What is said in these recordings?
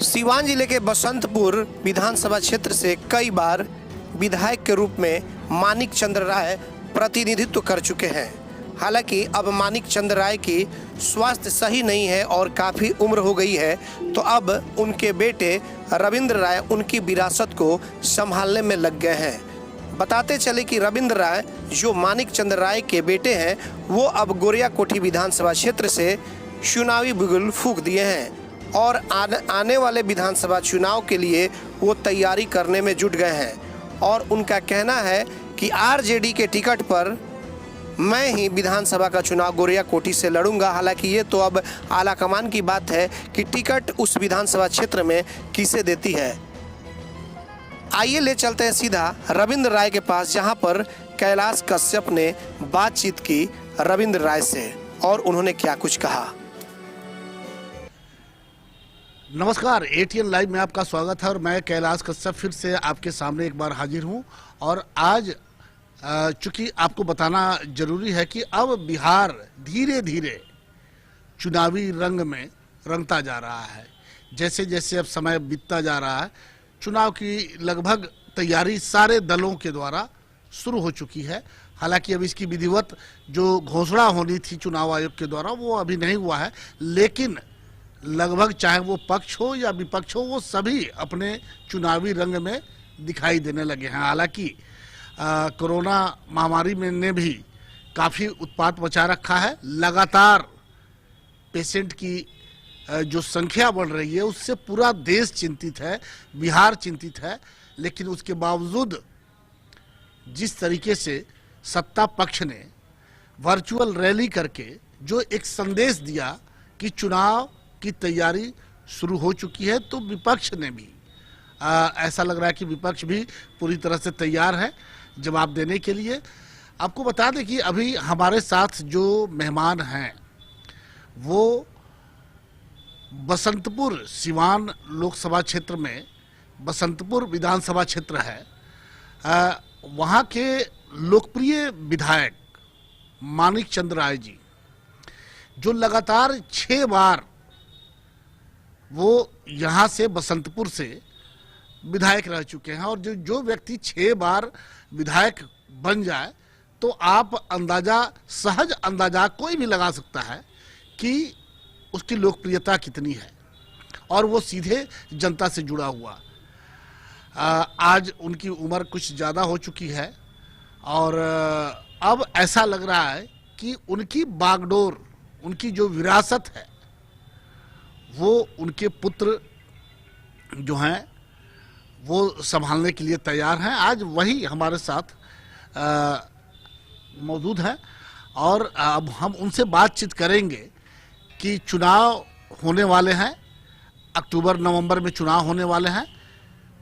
सीवान जिले के बसंतपुर विधानसभा क्षेत्र से कई बार विधायक के रूप में मानिक चंद्र राय प्रतिनिधित्व कर चुके हैं। हालांकि अब मानिक चंद्र राय की स्वास्थ्य सही नहीं है और काफ़ी उम्र हो गई है, तो अब उनके बेटे रविंद्र राय उनकी विरासत को संभालने में लग गए हैं। बताते चले कि रविंद्र राय जो मानिक चंद्र राय के बेटे हैं, वो अब गोरिया कोठी विधानसभा क्षेत्र से चुनावी बिगुल फूंक दिए हैं और आने वाले विधानसभा चुनाव के लिए वो तैयारी करने में जुट गए हैं। और उनका कहना है कि आरजेडी के टिकट पर मैं ही विधानसभा का चुनाव गोरिया कोठी से लड़ूंगा। हालांकि ये तो अब आला कमान की बात है कि टिकट उस विधानसभा क्षेत्र में किसे देती है। आइए ले चलते हैं सीधा रविंद्र राय के पास, जहां पर कैलाश कश्यप ने बातचीत की रविंद्र राय से और उन्होंने क्या कुछ कहा। नमस्कार, एटीएन लाइव में आपका स्वागत है और मैं कैलाश कश्यप फिर से आपके सामने एक बार हाजिर हूं। और आज चूंकि आपको बताना जरूरी है कि अब बिहार धीरे धीरे चुनावी रंग में रंगता जा रहा है। जैसे जैसे अब समय बीतता जा रहा है, चुनाव की लगभग तैयारी सारे दलों के द्वारा शुरू हो चुकी है। हालांकि अब इसकी विधिवत जो घोषणा होनी थी चुनाव आयोग के द्वारा वो अभी नहीं हुआ है, लेकिन लगभग चाहे वो पक्ष हो या विपक्ष हो, वो सभी अपने चुनावी रंग में दिखाई देने लगे हैं। हालांकि कोरोना महामारी में ने भी काफ़ी उत्पात मचा रखा है। लगातार पेशेंट की जो संख्या बढ़ रही है उससे पूरा देश चिंतित है, बिहार चिंतित है। लेकिन उसके बावजूद जिस तरीके से सत्ता पक्ष ने वर्चुअल रैली करके जो एक संदेश दिया कि चुनाव की तैयारी शुरू हो चुकी है, तो विपक्ष ने भी ऐसा लग रहा है कि विपक्ष भी पूरी तरह से तैयार है जवाब देने के लिए। आपको बता दें कि अभी हमारे साथ जो मेहमान हैं वो बसंतपुर सीवान लोकसभा क्षेत्र में बसंतपुर विधानसभा क्षेत्र है। वहाँ के लोकप्रिय विधायक मानिक चंद्र राय जी, जो लगातार 6 बार वो यहाँ से बसंतपुर से विधायक रह चुके हैं। और जो व्यक्ति 6 बार विधायक बन जाए तो आप सहज अंदाजा कोई भी लगा सकता है कि उसकी लोकप्रियता कितनी है और वो सीधे जनता से जुड़ा हुआ। आज उनकी उम्र कुछ ज़्यादा हो चुकी है और अब ऐसा लग रहा है कि उनकी बागडोर, उनकी जो विरासत है वो उनके पुत्र जो हैं वो संभालने के लिए तैयार हैं। आज वही हमारे साथ मौजूद हैं और अब हम उनसे बातचीत करेंगे कि चुनाव होने वाले हैं, अक्टूबर नवंबर में चुनाव होने वाले हैं,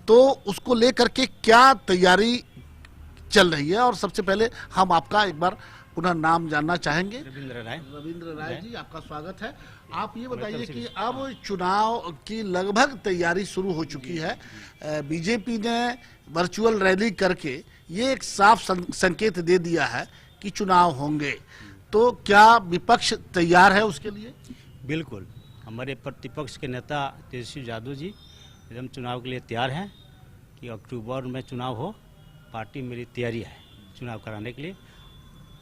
तो उसको लेकर के क्या तैयारी चल रही है। और सबसे पहले हम आपका एक बार पुनः नाम जानना चाहेंगे। रविंद्र राय जी, आपका स्वागत है। आप ये बताइए कि अब चुनाव की लगभग तैयारी शुरू हो चुकी है। बीजेपी ने वर्चुअल रैली करके ये एक साफ संकेत दे दिया है कि चुनाव होंगे, तो क्या विपक्ष तैयार है उसके लिए? बिल्कुल, हमारे प्रतिपक्ष के नेता तेजस्वी यादव जी एकदम चुनाव के लिए तैयार हैं कि अक्टूबर में चुनाव हो। पार्टी मेरी तैयारी है चुनाव कराने के लिए,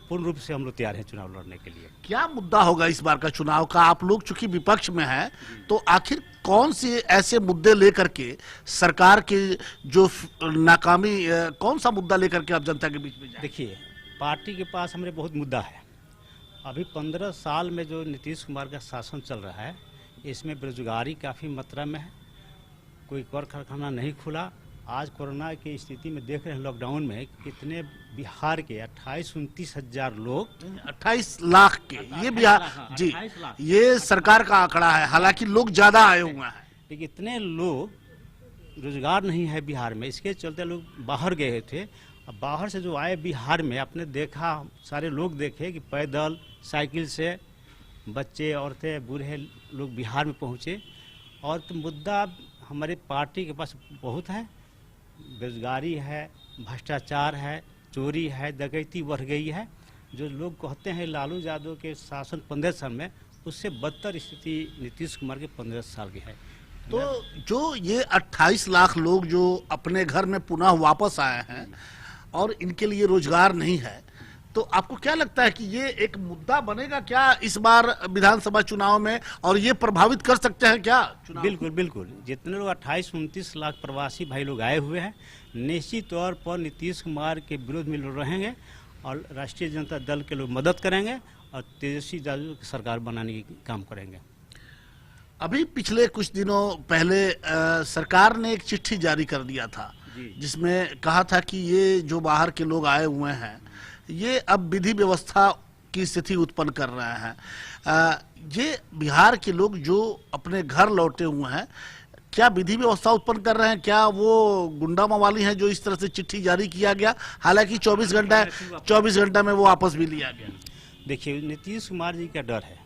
पूर्ण रूप से हम लोग तैयार हैं चुनाव लड़ने के लिए। क्या मुद्दा होगा इस बार का चुनाव का? आप लोग चूंकि विपक्ष में हैं, तो आखिर कौन से ऐसे मुद्दे लेकर के सरकार की जो नाकामी, कौन सा मुद्दा लेकर के आप जनता के बीच में जाएं? देखिए, पार्टी के पास हमारे बहुत मुद्दा है। अभी 15 साल में जो नीतीश कुमार का शासन चल रहा है, इसमें बेरोजगारी काफ़ी मात्रा में है, कोई कारखाना नहीं खुला। आज कोरोना की स्थिति में देख रहे हैं, लॉकडाउन में कितने बिहार के 28-29 हजार लोग, 28 लाख के, ये बिहार जी, ये सरकार का आंकड़ा है। हालांकि लोग ज्यादा आए हुए हैं, लेकिन इतने लोग रोजगार नहीं है बिहार में। इसके चलते लोग बाहर गए थे। अब बाहर से जो आए बिहार में, आपने देखा, सारे लोग देखे कि पैदल, साइकिल से बच्चे, औरतें, बूढ़े लोग बिहार में पहुँचे। और तो मुद्दा हमारे पार्टी के पास बहुत है। बेरोजगारी है, भ्रष्टाचार है, चोरी है, डकैती बढ़ गई है। जो लोग कहते हैं लालू यादव के शासन 15 साल में, उससे बदतर स्थिति नीतीश कुमार के 15 साल की है। तो जो ये 28 लाख लोग जो अपने घर में पुनः वापस आए हैं और इनके लिए रोजगार नहीं है, तो आपको क्या लगता है कि ये एक मुद्दा बनेगा क्या इस बार विधानसभा चुनाव में, और ये प्रभावित कर सकते हैं क्या चुनाव? बिल्कुल बिल्कुल, जितने लोग 28-29 लाख प्रवासी भाई लोग आए हुए हैं, निश्चित तौर पर नीतीश कुमार के विरोध में लोग रहेंगे और राष्ट्रीय जनता दल के लोग मदद करेंगे और तेजस्वी यादव की सरकार बनाने की काम करेंगे। अभी पिछले कुछ दिनों पहले सरकार ने एक चिट्ठी जारी कर दिया था जिसमें कहा था कि ये जो बाहर के लोग आए हुए हैं ये अब विधि व्यवस्था की स्थिति उत्पन्न कर रहे हैं। ये बिहार के लोग जो अपने घर लौटे हुए हैं, क्या विधि व्यवस्था उत्पन्न कर रहे हैं? क्या वो गुंडा मवाली हैं जो इस तरह से चिट्ठी जारी किया गया, हालांकि 24 घंटा में वो वापस भी लिया गया? देखिए, नीतीश कुमार जी का डर है,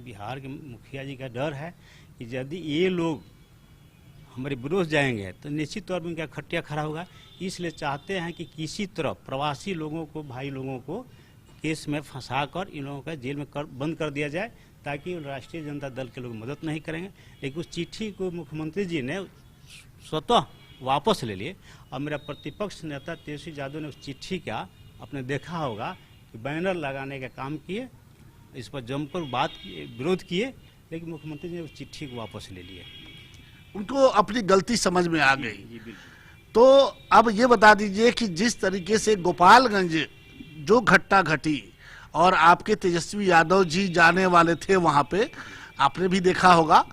बिहार के मुखिया जी का डर है कि यदि ये लोग हमारे विरोध जाएंगे तो निश्चित तौर पर उनका खटिया खड़ा होगा। इसलिए चाहते हैं कि किसी तरह प्रवासी लोगों को, भाई लोगों को केस में फंसाकर इन लोगों का जेल में बंद कर दिया जाए, ताकि राष्ट्रीय जनता दल के लोग मदद नहीं करेंगे। लेकिन उस चिट्ठी को मुख्यमंत्री जी ने स्वतः वापस ले लिए और मेरा प्रतिपक्ष नेता तेजस्वी यादव ने उस चिट्ठी का आपने देखा होगा कि बैनर लगाने का काम किए, इस पर जमकर बात किए, विरोध किए, लेकिन मुख्यमंत्री जी ने उस चिट्ठी को वापस ले लिए। उनको अपनी गलती समझ में आ गई। तो अब ये बता दीजिए कि जिस तरीके से गोपालगंज जो घटना घटी और आपके तेजस्वी यादव जी जाने वाले थे वहां पे, आपने भी देखा होगा,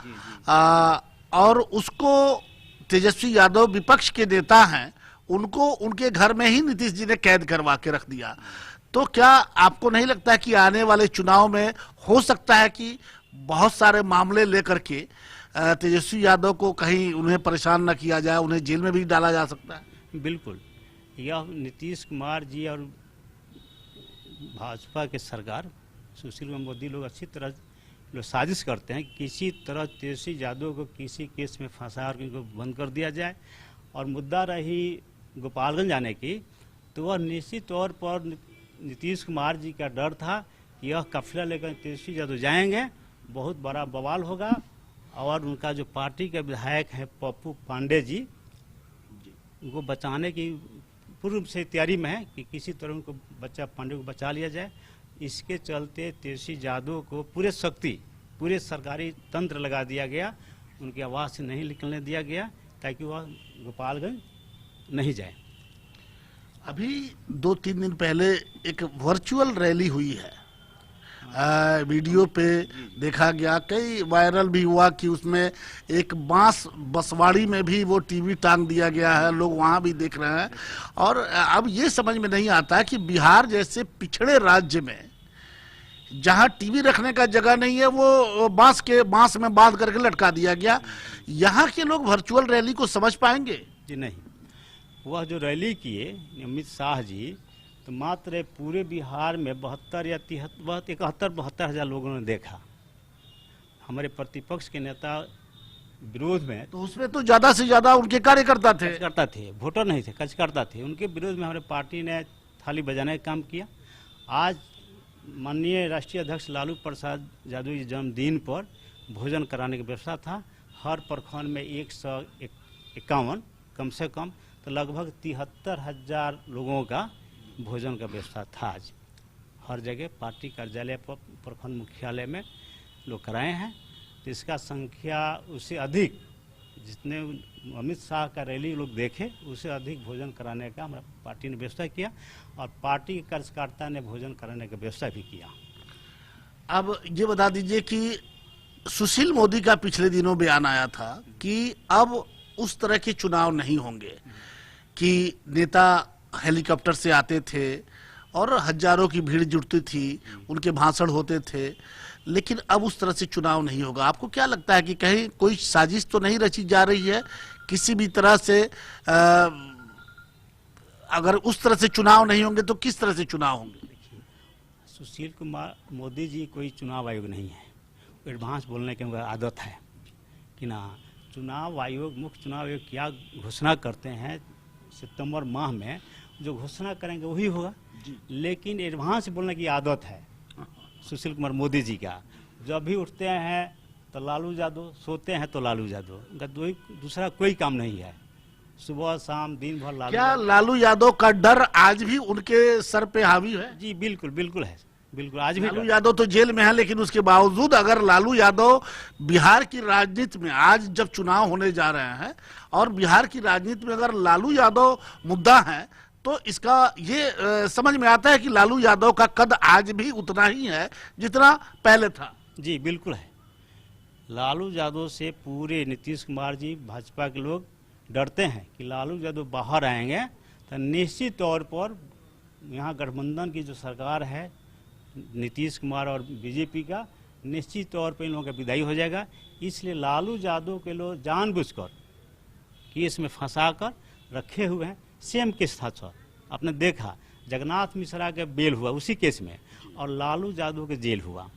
और उसको तेजस्वी यादव विपक्ष के नेता हैं, उनको उनके घर में ही नीतीश जी ने कैद करवा के रख दिया। तो क्या आपको नहीं लगता कि आने वाले चुनाव में हो सकता है कि बहुत सारे मामले लेकर के तेजस्वी यादव को कहीं उन्हें परेशान न किया जाए, उन्हें जेल में भी डाला जा सकता है? बिल्कुल, यह नीतीश कुमार जी और भाजपा के सरकार, सुशील कुमार मोदी लोग अच्छी तरह लोग साजिश करते हैं कि किसी तरह तेजस्वी यादव को किसी केस में फंसा और उनको बंद कर दिया जाए। और मुद्दा रही गोपालगंज आने की, तो वह निश्चित तौर पर नीतीश कुमार जी का डर था कि यह काफिला लेकर तेजस्वी यादव जाएंगे, बहुत बड़ा बवाल होगा और उनका जो पार्टी के विधायक हैं पप्पू पांडे जी, उनको बचाने की पूर्व से तैयारी में है कि किसी तरह उनको पांडे को बचा लिया जाए। इसके चलते तेजस्वी यादव को पूरे सरकारी तंत्र लगा दिया गया, उनकी आवाज़ से नहीं निकलने दिया गया ताकि वह गोपालगंज नहीं जाए। अभी 2-3 दिन पहले एक वर्चुअल रैली हुई है, वीडियो पे देखा गया, कई वायरल भी हुआ कि उसमें एक बसवाड़ी में भी वो टीवी टांग दिया गया है, लोग वहां भी देख रहे हैं। और अब ये समझ में नहीं आता कि बिहार जैसे पिछड़े राज्य में जहां टीवी रखने का जगह नहीं है, वो बांस में बांध करके लटका दिया गया। यहाँ के लोग वर्चुअल रैली को समझ पाएंगे? जी नहीं, वह जो रैली किए अमित शाह जी, तो मात्र पूरे बिहार में 71 हज़ार लोगों ने देखा। हमारे प्रतिपक्ष के नेता विरोध में, तो उसमें तो ज्यादा से ज्यादा उनके कार्यकर्ता थे, वोटर नहीं थे, कार्यकर्ता थे। उनके विरोध में हमारे पार्टी ने थाली बजाने का काम किया। आज माननीय राष्ट्रीय अध्यक्ष लालू प्रसाद यादव जी जन्मदिन पर भोजन कराने की व्यवस्था था। हर प्रखंड में 151 कम से कम, तो लगभग 73,000 लोगों का भोजन का व्यवस्था था। आज हर जगह पार्टी कार्यालय पर, प्रखंड मुख्यालय में लोग कराए हैं। तो इसका संख्या उससे अधिक, जितने अमित शाह का रैली लोग देखे, उससे अधिक भोजन कराने का हमारा पार्टी ने व्यवस्था किया और पार्टी के कार्यकर्ता ने भोजन कराने का व्यवस्था भी किया। अब ये बता दीजिए कि सुशील मोदी का पिछले दिनों बयान आया था कि अब उस तरह के चुनाव नहीं होंगे, कि नेता हेलीकॉप्टर से आते थे और हजारों की भीड़ जुटती थी, उनके भाषण होते थे, लेकिन अब उस तरह से चुनाव नहीं होगा। आपको क्या लगता है कि कहीं कोई साजिश तो नहीं रची जा रही है किसी भी तरह से? अगर उस तरह से चुनाव नहीं होंगे तो किस तरह से चुनाव होंगे? सुशील कुमार मोदी जी कोई चुनाव आयोग नहीं है, एडवांस बोलने की आदत है कि ना। चुनाव आयोग, मुख्य चुनाव आयोग क्या घोषणा करते हैं सितंबर माह में, जो घोषणा करेंगे वही होगा। लेकिन एडवांस बोलने की आदत है सुशील कुमार मोदी जी का। जब भी उठते हैं तो लालू यादव, सोते हैं तो लालू यादव, उनका दूसरा कोई काम नहीं है। सुबह शाम दिन भर लालू क्या लालू यादव का डर आज भी उनके सर पे हावी है? जी बिल्कुल बिल्कुल है, बिल्कुल आज भी लालू यादव तो जेल में है, लेकिन उसके बावजूद अगर लालू यादव बिहार की राजनीति में, आज जब चुनाव होने जा रहे हैं और बिहार की राजनीति में अगर लालू यादव मुद्दा है, तो इसका ये समझ में आता है कि लालू यादव का कद आज भी उतना ही है जितना पहले था। जी बिल्कुल है। लालू यादव से पूरे नीतीश कुमार जी, भाजपा के लोग डरते हैं कि लालू यादव बाहर आएंगे तो निश्चित तौर पर यहाँ गठबंधन की जो सरकार है, नीतीश कुमार और बीजेपी का, निश्चित तौर पर इन लोगों का विदाई हो जाएगा। इसलिए लालू यादव के लोग जानबूझकर केस में फंसा कर रखे हुए हैं। सेम केस था सर, आपने देखा जगन्नाथ मिश्रा का बेल हुआ उसी केस में, और लालू यादव के जेल हुआ,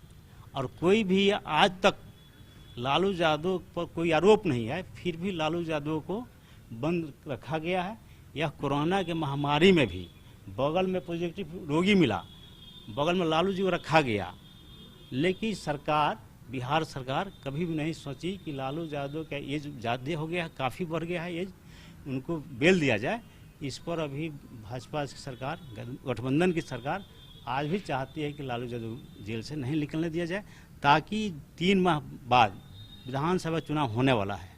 और कोई भी आज तक लालू यादव पर कोई आरोप नहीं है, फिर भी लालू यादव को बंद रखा गया है। यह कोरोना के महामारी में भी बगल में पॉजिटिव रोगी मिला, बगल में लालू जी को रखा गया, लेकिन सरकार, बिहार सरकार कभी भी नहीं सोची कि लालू यादव का एज ज़्यादा हो गया है, काफ़ी बढ़ गया है एज, उनको बेल दिया जाए। इस पर अभी भाजपा की सरकार, गठबंधन की सरकार आज भी चाहती है कि लालू यादव जेल से नहीं निकलने दिया जाए, ताकि 3 माह बाद विधानसभा चुनाव होने वाला है,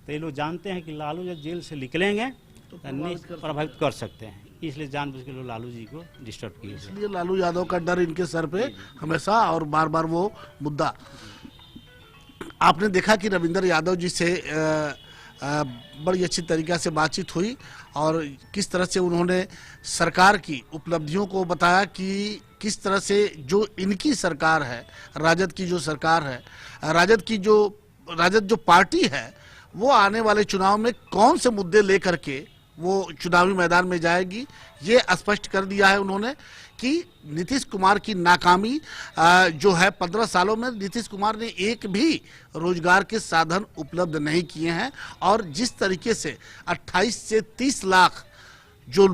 तो ये लोग जानते हैं कि लालू जब जेल से निकलेंगे तो प्रभावित कर सकते हैं, इसलिए जानबूझ के लोग लालू जी को डिस्टर्ब किए। इसलिए लालू यादव का डर इनके सर पे हमेशा और बार बार वो मुद्दा। आपने देखा कि रविंदर यादव जी से बड़ी अच्छी तरीक़ा से बातचीत हुई और किस तरह से उन्होंने सरकार की उपलब्धियों को बताया कि किस तरह से जो इनकी सरकार है, राजद की जो सरकार है, राजद जो पार्टी है, वो आने वाले चुनाव में कौन से मुद्दे लेकर के वो चुनावी मैदान में जाएगी, ये स्पष्ट कर दिया है उन्होंने कि नीतीश कुमार की नाकामी जो है, 15 सालों में नीतीश कुमार ने एक भी रोजगार के साधन उपलब्ध नहीं किए हैं, और जिस तरीके से 28 से 30 लाख जो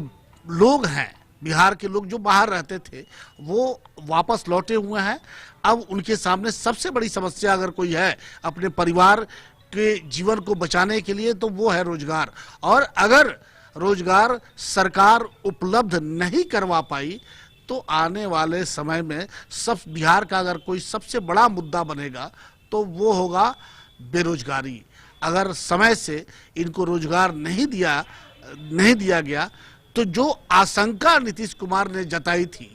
लोग हैं, बिहार के लोग जो बाहर रहते थे, वो वापस लौटे हुए हैं। अब उनके सामने सबसे बड़ी समस्या अगर कोई है अपने परिवार के जीवन को बचाने के लिए, तो वो है रोजगार, और अगर रोजगार सरकार उपलब्ध नहीं करवा पाई तो आने वाले समय में सब बिहार का अगर कोई सबसे बड़ा मुद्दा बनेगा तो वो होगा बेरोजगारी। अगर समय से इनको रोजगार नहीं दिया गया तो जो आशंका नीतीश कुमार ने जताई थी,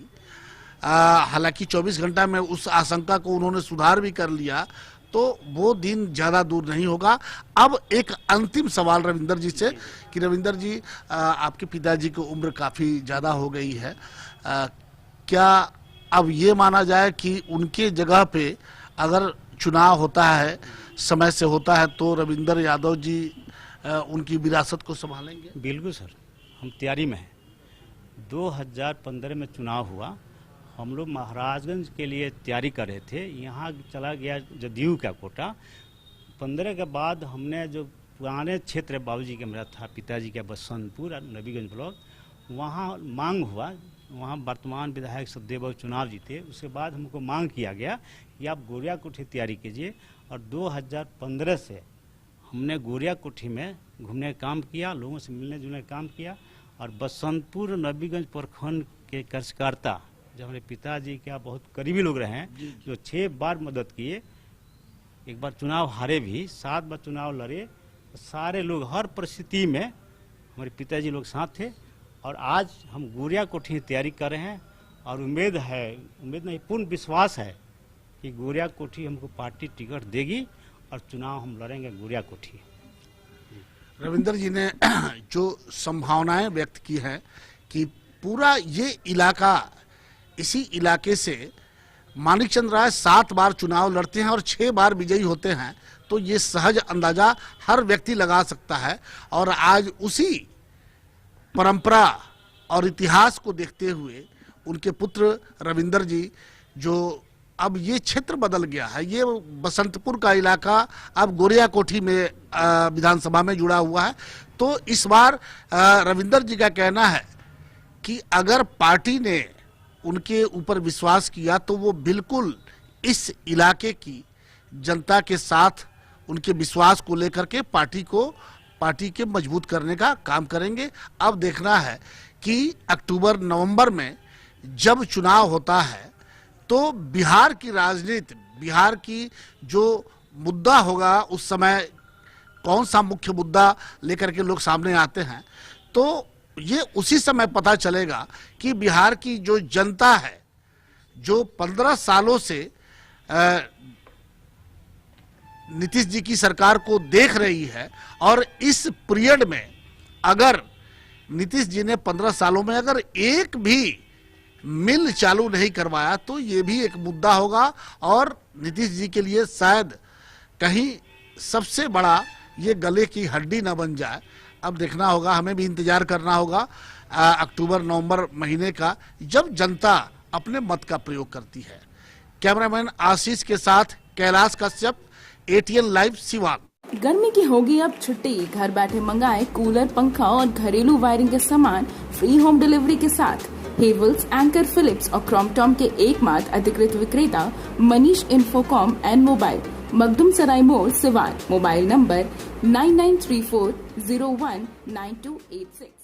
हालांकि 24 घंटा में उस आशंका को उन्होंने सुधार भी कर लिया, तो वो दिन ज़्यादा दूर नहीं होगा। अब एक अंतिम सवाल रविंदर जी से कि रविंदर जी, आपके पिताजी की उम्र काफ़ी ज़्यादा हो गई है, क्या अब ये माना जाए कि उनके जगह पे अगर चुनाव होता है, समय से होता है, तो रविंदर यादव जी उनकी विरासत को संभालेंगे? बिल्कुल सर, हम तैयारी में हैं। 2015 में चुनाव हुआ, हम लोग महाराजगंज के लिए तैयारी कर रहे थे, यहाँ चला गया जदयू का कोटा। 15 के बाद हमने जो पुराने क्षेत्र बाबूजी का मेरा था, पिताजी का बसंतपुर नबीगंज ब्लॉक, वहाँ मांग हुआ, वहाँ वर्तमान विधायक सदेव बाबू चुनाव जीते। उसके बाद हमको मांग किया गया कि आप गोरिया कोठी तैयारी कीजिए, और 2015 से हमने गोरिया कोठी में घूमने का काम किया, लोगों से मिलने जुलने का काम किया, और बसंतपुर नबीगंज प्रखंड के कार्यकर्ता जो हमारे पिताजी के बहुत करीबी लोग रहे हैं, जो 6 बार मदद किए, एक बार चुनाव हारे भी, 7 बार चुनाव लड़े, सारे लोग हर परिस्थिति में हमारे पिताजी लोग साथ थे। और आज हम गोरिया कोठी की तैयारी कर रहे हैं, और उम्मीद नहीं, पूर्ण विश्वास है कि गोरिया कोठी हमको पार्टी टिकट देगी और चुनाव हम लड़ेंगे गोरिया कोठी। रविंदर जी ने जो संभावनाएं व्यक्त की हैं कि पूरा ये इलाका, इसी इलाके से मानिकचंद राय 7 बार चुनाव लड़ते हैं और 6 बार विजयी होते हैं, तो ये सहज अंदाजा हर व्यक्ति लगा सकता है। और आज उसी परंपरा और इतिहास को देखते हुए उनके पुत्र रविंदर जी, जो अब ये क्षेत्र बदल गया है, ये बसंतपुर का इलाका अब गोरिया कोठी में विधानसभा में जुड़ा हुआ है, तो इस बार रविंदर जी का कहना है कि अगर पार्टी ने उनके ऊपर विश्वास किया तो वो बिल्कुल इस इलाके की जनता के साथ उनके विश्वास को लेकर के पार्टी के मजबूत करने का काम करेंगे। अब देखना है कि अक्टूबर नवंबर में जब चुनाव होता है तो बिहार की राजनीति, बिहार की जो मुद्दा होगा उस समय कौन सा मुख्य मुद्दा लेकर के लोग सामने आते हैं, तो ये उसी समय पता चलेगा कि बिहार की जो जनता है, जो 15 सालों से नीतीश जी की सरकार को देख रही है, और इस पीरियड में अगर नीतीश जी ने 15 सालों में अगर एक भी मिल चालू नहीं करवाया तो ये भी एक मुद्दा होगा, और नीतीश जी के लिए शायद कहीं सबसे बड़ा ये गले की हड्डी न बन जाए। अब देखना होगा, हमें भी इंतजार करना होगा अक्टूबर नवंबर महीने का, जब जनता अपने मत का प्रयोग करती है। कैमरामैन आशीष के साथ कैलाश कश्यप, ATN लाइव सिवान। गर्मी की होगी अब छुट्टी, घर बैठे मंगाए कूलर, पंखा और घरेलू वायरिंग के सामान फ्री होम डिलीवरी के साथ। हेवल्स, एंकर, फिलिप्स और क्रॉम्पटन के एकमात्र अधिकृत विक्रेता मनीष इन्फोकॉम एंड मोबाइल, मखदुम सराय मोड़, सिवान। Mobile number 9934019286।